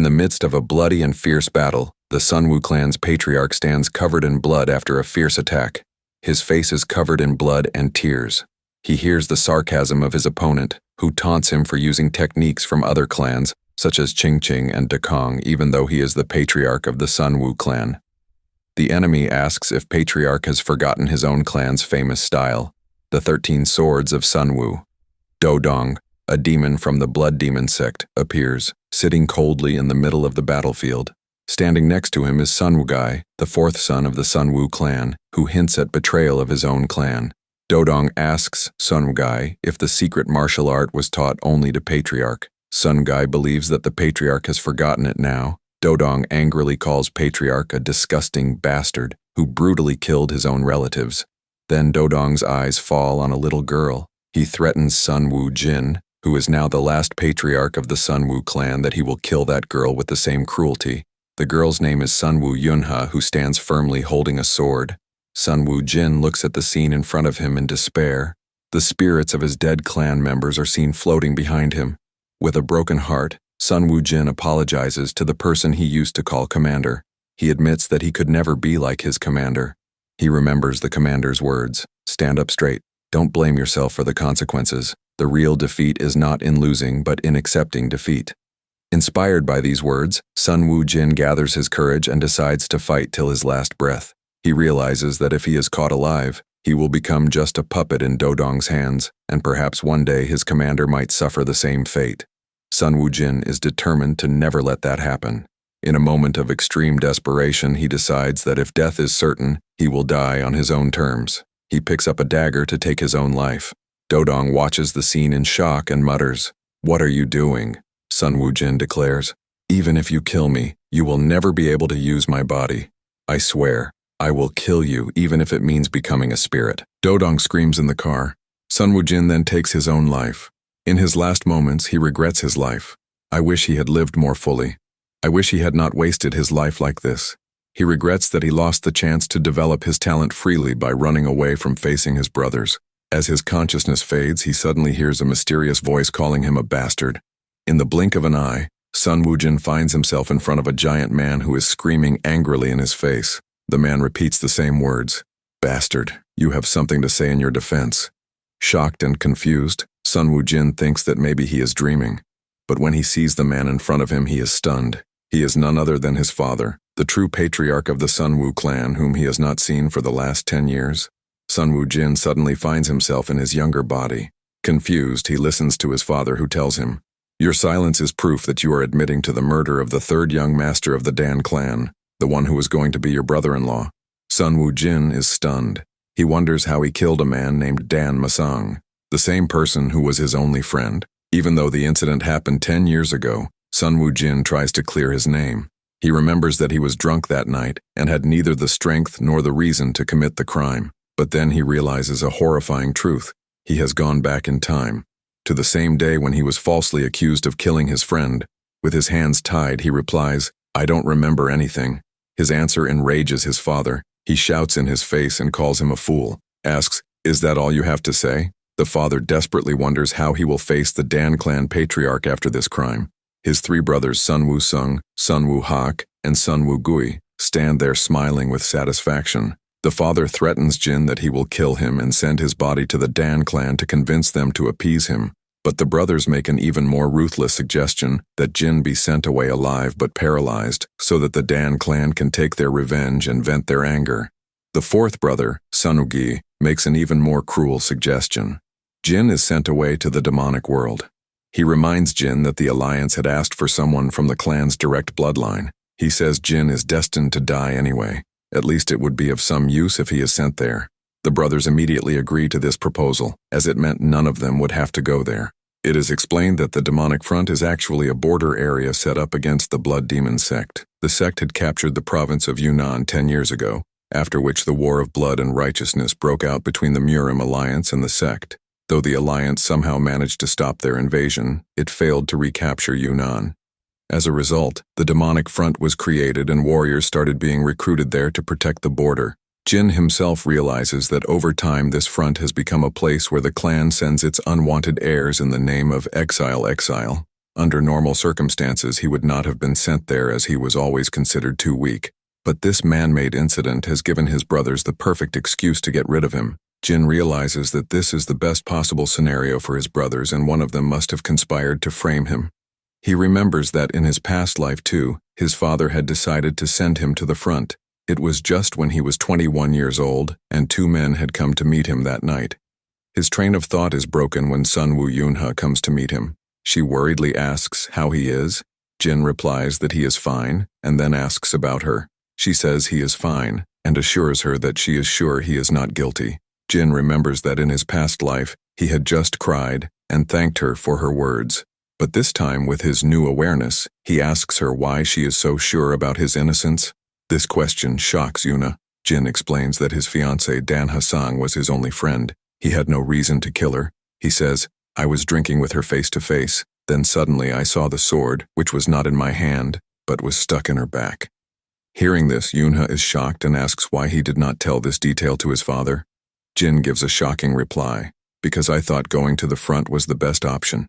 In the midst of a bloody and fierce battle, the Sunwoo clan's patriarch stands covered in blood after a fierce attack. His face is covered in blood and tears. He hears the sarcasm of his opponent, who taunts him for using techniques from other clans, such as Ching Ching and Dakong, even though he is the patriarch of the Sunwoo clan. The enemy asks if patriarch has forgotten his own clan's famous style, the 13 swords of Sunwoo. Dodong, a demon from the blood demon sect, appears, sitting coldly in the middle of the battlefield. Standing next to him is Sunwoo, the fourth son of the Sunwoo clan, who hints at betrayal of his own clan. Dodong asks Sunwoo if the secret martial art was taught only to patriarch. Sunwoo believes that the patriarch has forgotten it now. Dodong angrily calls patriarch a disgusting bastard who brutally killed his own relatives. Then Dodong's eyes fall on a little girl. He threatens Sunwoo Jin, who is now the last patriarch of the Sunwoo clan, that he will kill that girl with the same cruelty. The girl's name is Sunwoo Yunha, who stands firmly holding a sword. Sunwoo Jin looks at the scene in front of him in despair. The spirits of his dead clan members are seen floating behind him. With a broken heart, Sunwoo Jin apologizes to the person he used to call commander. He admits that he could never be like his commander. He remembers the commander's words, "Stand up straight. Don't blame yourself for the consequences. The real defeat is not in losing, but in accepting defeat." Inspired by these words, Sunwoo Jin gathers his courage and decides to fight till his last breath. He realizes that if he is caught alive, he will become just a puppet in Dodong's hands, and perhaps one day his commander might suffer the same fate. Sunwoo Jin is determined to never let that happen. In a moment of extreme desperation, he decides that if death is certain, he will die on his own terms. He picks up a dagger to take his own life. Dodong watches the scene in shock and mutters, "What are you doing?" Sunwoo Jin declares, "Even if you kill me, you will never be able to use my body. I swear, I will kill you even if it means becoming a spirit." Dodong screams in the car. Sunwoo Jin then takes his own life. In his last moments, he regrets his life. "I wish he had lived more fully. I wish he had not wasted his life like this." He regrets that he lost the chance to develop his talent freely by running away from facing his brothers. As his consciousness fades, he suddenly hears a mysterious voice calling him a bastard. In the blink of an eye, Sunwoo Jin finds himself in front of a giant man who is screaming angrily in his face. The man repeats the same words, "Bastard, you have something to say in your defense." Shocked and confused, Sunwoo Jin thinks that maybe he is dreaming. But when he sees the man in front of him, he is stunned. He is none other than his father, the true patriarch of the Sunwoo clan, whom he has not seen for the last 10 years. Sunwoo Jin suddenly finds himself in his younger body. Confused, he listens to his father, who tells him, "Your silence is proof that you are admitting to the murder of the third young master of the Dan clan, the one who was going to be your brother-in-law." Sunwoo Jin is stunned. He wonders how he killed a man named Dan Masang, the same person who was his only friend. Even though the incident happened 10 years ago, Sunwoo Jin tries to clear his name. He remembers that he was drunk that night and had neither the strength nor the reason to commit the crime. But then he realizes a horrifying truth. He has gone back in time, to the same day when he was falsely accused of killing his friend. With his hands tied, he replies, "I don't remember anything." His answer enrages his father. He shouts in his face and calls him a fool. Asks, "Is that all you have to say?" The father desperately wonders how he will face the Dan clan patriarch after this crime. His 3 brothers, Sunwoo Sung, Sunwoo Hak, and Sunwoo Gui, stand there smiling with satisfaction. The father threatens Jin that he will kill him and send his body to the Dan clan to convince them to appease him. But the brothers make an even more ruthless suggestion that Jin be sent away alive but paralyzed, so that the Dan clan can take their revenge and vent their anger. The 4th brother, Sunwoo, makes an even more cruel suggestion. Jin is sent away to the demonic world. He reminds Jin that the Alliance had asked for someone from the clan's direct bloodline. He says Jin is destined to die anyway. At least it would be of some use if he is sent there. The brothers immediately agree to this proposal, as it meant none of them would have to go there. It is explained that the demonic front is actually a border area set up against the blood demon sect. The sect had captured the province of Yunnan 10 years ago, after which the war of blood and righteousness broke out between the Murim Alliance and the sect. Though the Alliance somehow managed to stop their invasion, it failed to recapture Yunnan. As a result, the demonic front was created and warriors started being recruited there to protect the border. Jin himself realizes that over time this front has become a place where the clan sends its unwanted heirs in the name of exile. Under normal circumstances, he would not have been sent there as he was always considered too weak. But this man-made incident has given his brothers the perfect excuse to get rid of him. Jin realizes that this is the best possible scenario for his brothers, and one of them must have conspired to frame him. He remembers that in his past life too, his father had decided to send him to the front. It was just when he was 21 years old, and two men had come to meet him that night. His train of thought is broken when Sunwoo Yoonha comes to meet him. She worriedly asks how he is. Jin replies that he is fine, and then asks about her. She says he is fine, and assures her that she is sure he is not guilty. Jin remembers that in his past life, he had just cried and thanked her for her words. But this time, with his new awareness, he asks her why she is so sure about his innocence. This question shocks Yuna. Jin explains that his fiancée Dan Hasang was his only friend. He had no reason to kill her. He says, "I was drinking with her face to face. Then suddenly I saw the sword, which was not in my hand, but was stuck in her back." Hearing this, Yoonha is shocked and asks why he did not tell this detail to his father. Jin gives a shocking reply, "Because I thought going to the front was the best option."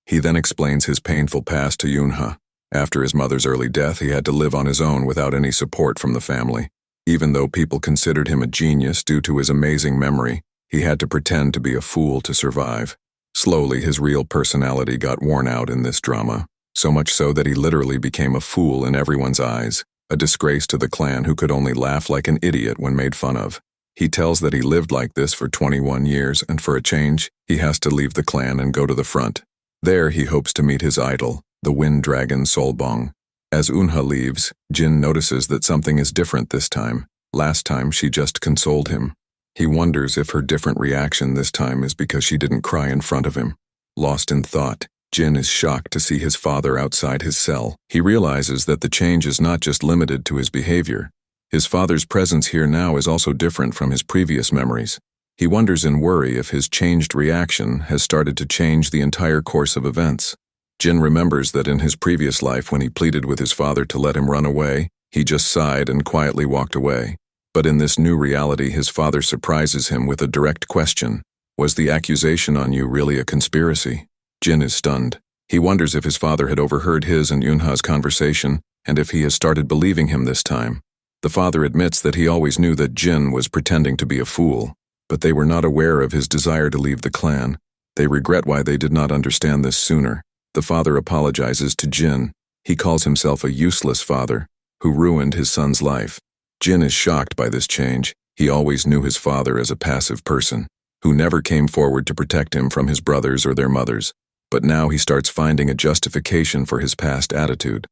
He then explains his painful past to Yoonha. After his mother's early death, he had to live on his own without any support from the family. Even though people considered him a genius due to his amazing memory, he had to pretend to be a fool to survive. Slowly, his real personality got worn out in this drama, so much so that he literally became a fool in everyone's eyes, a disgrace to the clan who could only laugh like an idiot when made fun of. He tells that he lived like this for 21 years, and for a change, he has to leave the clan and go to the front. There, he hopes to meet his idol, the wind dragon Solbong. As Unha leaves, Jin notices that something is different this time. Last time, she just consoled him. He wonders if her different reaction this time is because she didn't cry in front of him. Lost in thought, Jin is shocked to see his father outside his cell. He realizes that the change is not just limited to his behavior. His father's presence here now is also different from his previous memories. He wonders in worry if his changed reaction has started to change the entire course of events. Jin remembers that in his previous life, when he pleaded with his father to let him run away, he just sighed and quietly walked away. But in this new reality, his father surprises him with a direct question. Was the accusation on you really a conspiracy? Jin is stunned. He wonders if his father had overheard his and Yoonha's conversation, and if he has started believing him this time. The father admits that he always knew that Jin was pretending to be a fool, but they were not aware of his desire to leave the clan. They regret why they did not understand this sooner. The father apologizes to Jin. He calls himself a useless father, who ruined his son's life. Jin is shocked by this change. He always knew his father as a passive person, who never came forward to protect him from his brothers or their mothers. But now he starts finding a justification for his past attitude.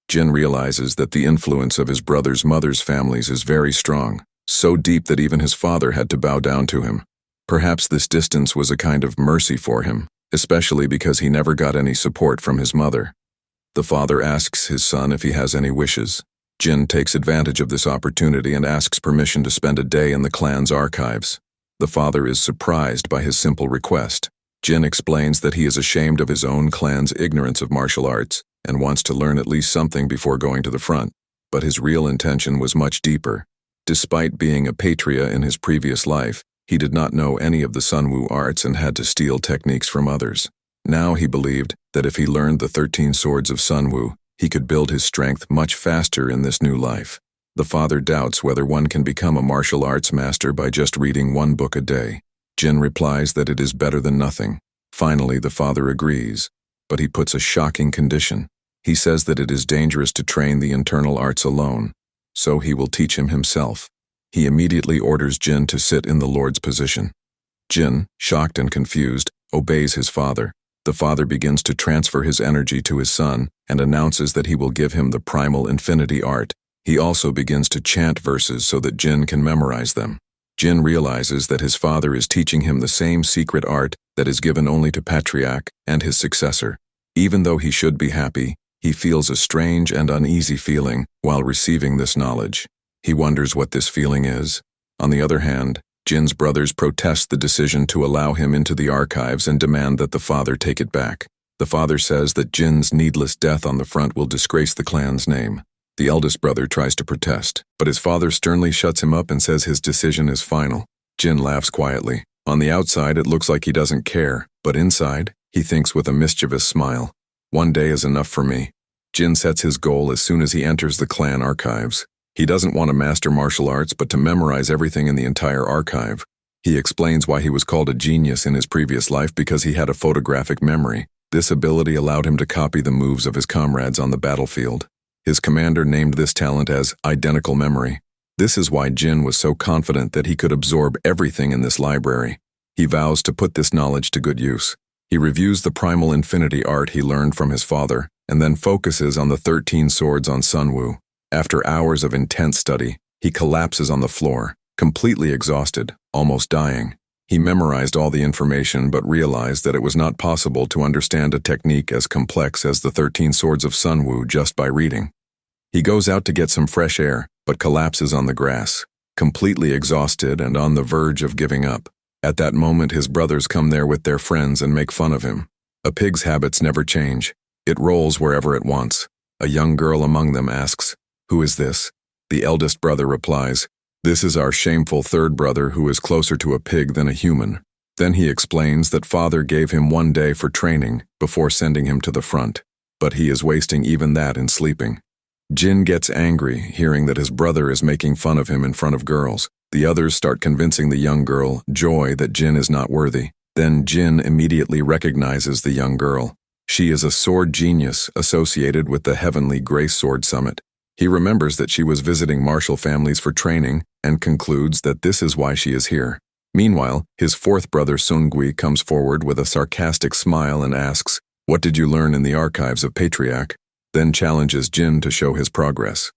Jin realizes that the influence of his brother's mother's families is very strong, so deep that even his father had to bow down to him. Perhaps this distance was a kind of mercy for him, especially because he never got any support from his mother. The father asks his son if he has any wishes. Jin takes advantage of this opportunity and asks permission to spend a day in the clan's archives. The father is surprised by his simple request. Jin explains that he is ashamed of his own clan's ignorance of martial arts and wants to learn at least something before going to the front, but his real intention was much deeper. Despite being a patria in his previous life, he did not know any of the Sunwoo arts and had to steal techniques from others. Now he believed that if he learned the 13 swords of Sunwoo, he could build his strength much faster in this new life. The father doubts whether one can become a martial arts master by just reading one book a day. Jin replies that it is better than nothing. Finally, the father agrees, but he puts a shocking condition. He says that it is dangerous to train the internal arts alone, so he will teach him himself. He immediately orders Jin to sit in the Lord's position. Jin, shocked and confused, obeys his father. The father begins to transfer his energy to his son and announces that he will give him the primal infinity art. He also begins to chant verses so that Jin can memorize them. Jin realizes that his father is teaching him the same secret art that is given only to Patriarch and his successor. Even though he should be happy, he feels a strange and uneasy feeling while receiving this knowledge. He wonders what this feeling is. On the other hand, Jin's brothers protest the decision to allow him into the archives and demand that the father take it back. The father says that Jin's needless death on the front will disgrace the clan's name. The eldest brother tries to protest, but his father sternly shuts him up and says his decision is final. Jin laughs quietly. On the outside, it looks like he doesn't care, but inside, he thinks with a mischievous smile. One day is enough for me. Jin sets his goal as soon as he enters the clan archives. He doesn't want to master martial arts, but to memorize everything in the entire archive. He explains why he was called a genius in his previous life because he had a photographic memory. This ability allowed him to copy the moves of his comrades on the battlefield. His commander named this talent as identical memory. This is why Jin was so confident that he could absorb everything in this library. He vows to put this knowledge to good use. He reviews the primal infinity art he learned from his father, and then focuses on the 13 swords on Sunwoo. After hours of intense study, he collapses on the floor, completely exhausted, almost dying. He memorized all the information but realized that it was not possible to understand a technique as complex as the 13 swords of Sunwoo just by reading. He goes out to get some fresh air, but collapses on the grass, completely exhausted and on the verge of giving up. At that moment, his brothers come there with their friends and make fun of him. A pig's habits never change. It rolls wherever it wants. A young girl among them asks, "Who is this?" The eldest brother replies, "This is our shameful third brother who is closer to a pig than a human." Then he explains that father gave him 1 day for training before sending him to the front, but he is wasting even that in sleeping. Jin gets angry hearing that his brother is making fun of him in front of girls. The others start convincing the young girl, Joy, that Jin is not worthy. Then Jin immediately recognizes the young girl. She is a sword genius associated with the Heavenly Grace Sword Summit. He remembers that she was visiting martial families for training and concludes that this is why she is here. Meanwhile, his fourth brother Sungui comes forward with a sarcastic smile and asks, "What did you learn in the archives of Patriarch?" Then challenges Jin to show his progress.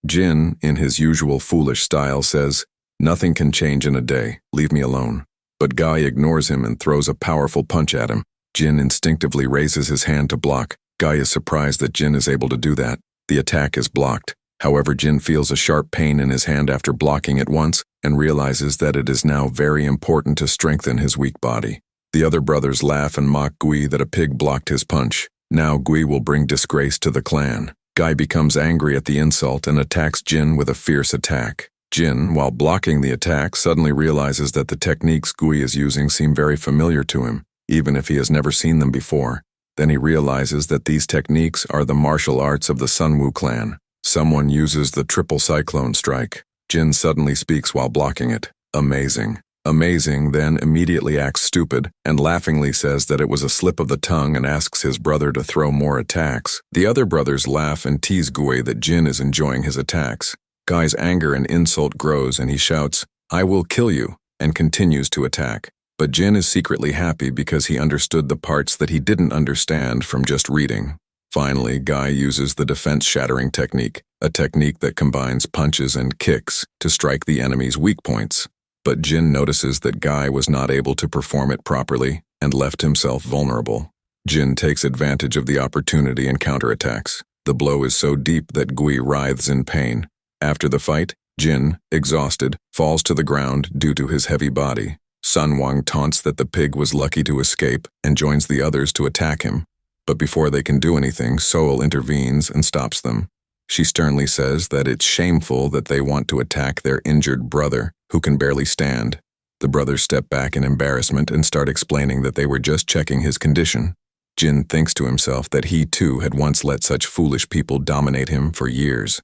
Jin, in his usual foolish style, says, "Nothing can change in a day, leave me alone." But Guy ignores him and throws a powerful punch at him. Jin instinctively raises his hand to block. Guy is surprised that Jin is able to do that. The attack is blocked. However, Jin feels a sharp pain in his hand after blocking it once and realizes that it is now very important to strengthen his weak body. The other brothers laugh and mock Gui that a pig blocked his punch. Now Gui will bring disgrace to the clan. Guy becomes angry at the insult and attacks Jin with a fierce attack. Jin, while blocking the attack, suddenly realizes that the techniques Gui is using seem very familiar to him, even if he has never seen them before. Then he realizes that these techniques are the martial arts of the Sunwoo clan. Someone uses the triple cyclone strike. Jin suddenly speaks while blocking it. Amazing. Amazing then immediately acts stupid and laughingly says that it was a slip of the tongue and asks his brother to throw more attacks. The other brothers laugh and tease Gui that Jin is enjoying his attacks. Guy's anger and insult grows and he shouts, "I will kill you," and continues to attack. But Jin is secretly happy because he understood the parts that he didn't understand from just reading. Finally, Guy uses the defense-shattering technique, a technique that combines punches and kicks to strike the enemy's weak points. But Jin notices that Guy was not able to perform it properly and left himself vulnerable. Jin takes advantage of the opportunity and counterattacks. The blow is so deep that Gui writhes in pain. After the fight, Jin, exhausted, falls to the ground due to his heavy body. Sun Wang taunts that the pig was lucky to escape and joins the others to attack him. But before they can do anything, Seol intervenes and stops them. She sternly says that it's shameful that they want to attack their injured brother, who can barely stand. The brothers step back in embarrassment and start explaining that they were just checking his condition. Jin thinks to himself that he too had once let such foolish people dominate him for years.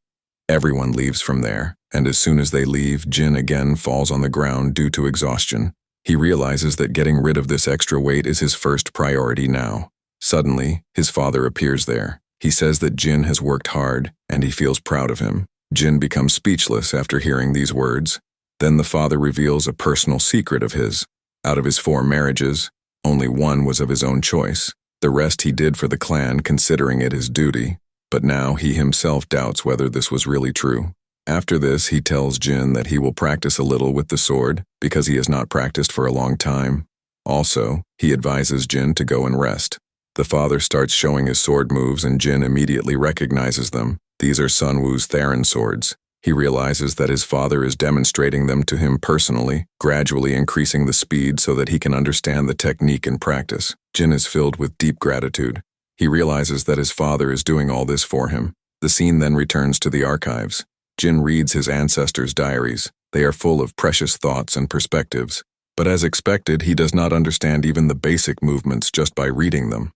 Everyone leaves from there, and as soon as they leave, Jin again falls on the ground due to exhaustion. He realizes that getting rid of this extra weight is his first priority now. Suddenly, his father appears there. He says that Jin has worked hard, and he feels proud of him. Jin becomes speechless after hearing these words. Then the father reveals a personal secret of his. Out of his 4 marriages, only 1 was of his own choice. The rest he did for the clan, considering it his duty. But now he himself doubts whether this was really true. After this, he tells Jin that he will practice a little with the sword because he has not practiced for a long time. Also, he advises Jin to go and rest. The father starts showing his sword moves and Jin immediately recognizes them. These are Sunwoo's Theron swords. He realizes that his father is demonstrating them to him personally, gradually increasing the speed so that he can understand the technique in practice. Jin is filled with deep gratitude. He realizes that his father is doing all this for him. The scene then returns to the archives. Jin reads his ancestors' diaries. They are full of precious thoughts and perspectives. But as expected, he does not understand even the basic movements just by reading them.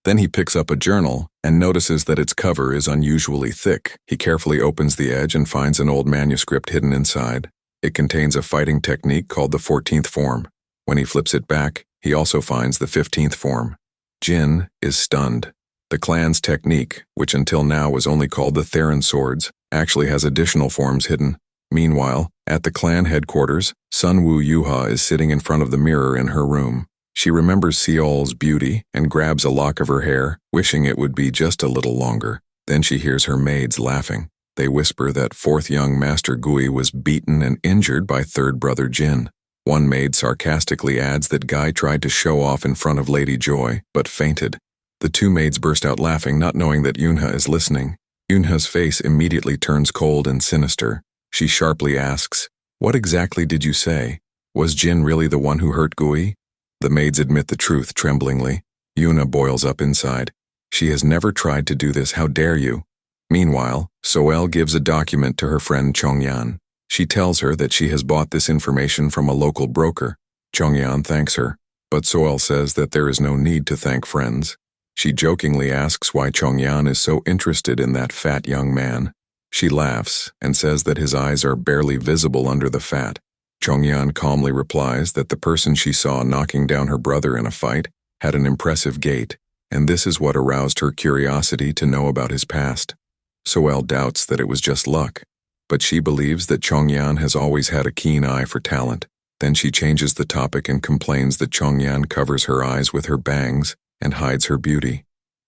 Then he picks up a journal and notices that its cover is unusually thick. He carefully opens the edge and finds an old manuscript hidden inside. It contains a fighting technique called the 14th form. When he flips it back, he also finds the 15th form. Jin is stunned. The clan's technique, which until now was only called the Theron swords, actually has additional forms hidden. Meanwhile, at the clan headquarters, Sunwoo Yuha is sitting in front of the mirror in her room. She remembers Seol's beauty and grabs a lock of her hair, wishing it would be just a little longer. Then she hears her maids laughing. They whisper that fourth young Master Gui was beaten and injured by third brother Jin. One maid sarcastically adds that Guy tried to show off in front of Lady Joy, but fainted. The two maids burst out laughing, not knowing that Yunha is listening. Yunha's face immediately turns cold and sinister. She sharply asks, "What exactly did you say? Was Jin really the one who hurt Gui?" The maids admit the truth tremblingly. Yuna boils up inside. She has never tried to do this, how dare you? Meanwhile, Soel gives a document to her friend Chongyan. She tells her that she has bought this information from a local broker. Chongyan thanks her, but Soel says that there is no need to thank friends. She jokingly asks why Chongyan is so interested in that fat young man. She laughs and says that his eyes are barely visible under the fat. Chongyan calmly replies that the person she saw knocking down her brother in a fight had an impressive gait, and this is what aroused her curiosity to know about his past. Soel doubts that it was just luck, but she believes that Chongyan has always had a keen eye for talent. Then she changes the topic and complains that Chongyan covers her eyes with her bangs and hides her beauty.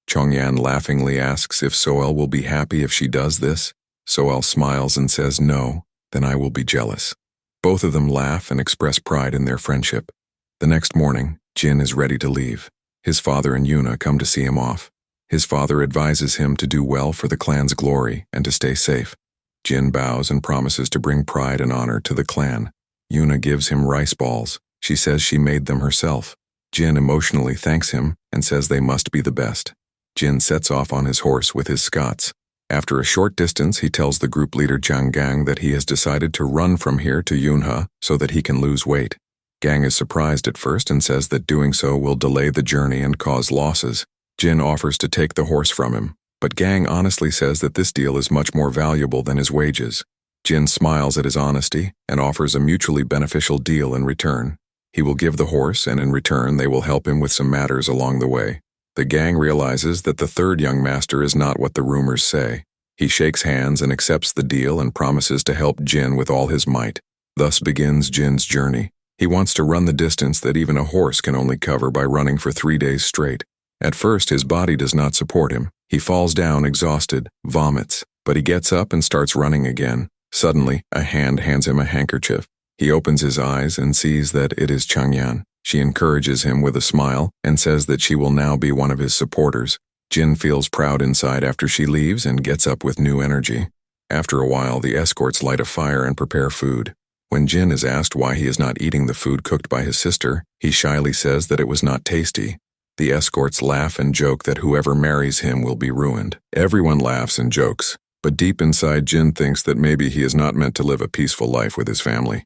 Chongyan laughingly asks if Soel will be happy if she does this. Soel smiles and says no, then I will be jealous. Both of them laugh and express pride in their friendship. The next morning, Jin is ready to leave. His father and Yuna come to see him off. His father advises him to do well for the clan's glory and to stay safe. Jin bows and promises to bring pride and honor to the clan. Yuna gives him rice balls. She says she made them herself. Jin emotionally thanks him and says they must be the best. Jin sets off on his horse with his Scots. After a short distance, he tells the group leader Jang Gang that he has decided to run from here to Yunha so that he can lose weight. Gang is surprised at first and says that doing so will delay the journey and cause losses. Jin offers to take the horse from him, but Gang honestly says that this deal is much more valuable than his wages. Jin smiles at his honesty and offers a mutually beneficial deal in return. He will give the horse, and in return they will help him with some matters along the way. The gang realizes that the third young master is not what the rumors say. He shakes hands and accepts the deal and promises to help Jin with all his might. Thus begins Jin's journey. He wants to run the distance that even a horse can only cover by running for 3 days straight. At first, his body does not support him. He falls down exhausted, vomits, but he gets up and starts running again. Suddenly, a hand hands him a handkerchief. He opens his eyes and sees that it is Changyan. She encourages him with a smile and says that she will now be one of his supporters. Jin feels proud inside after she leaves and gets up with new energy. After a while, the escorts light a fire and prepare food. When Jin is asked why he is not eating the food cooked by his sister, he shyly says that it was not tasty. The escorts laugh and joke that whoever marries him will be ruined. Everyone laughs and jokes, but deep inside Jin thinks that maybe he is not meant to live a peaceful life with his family.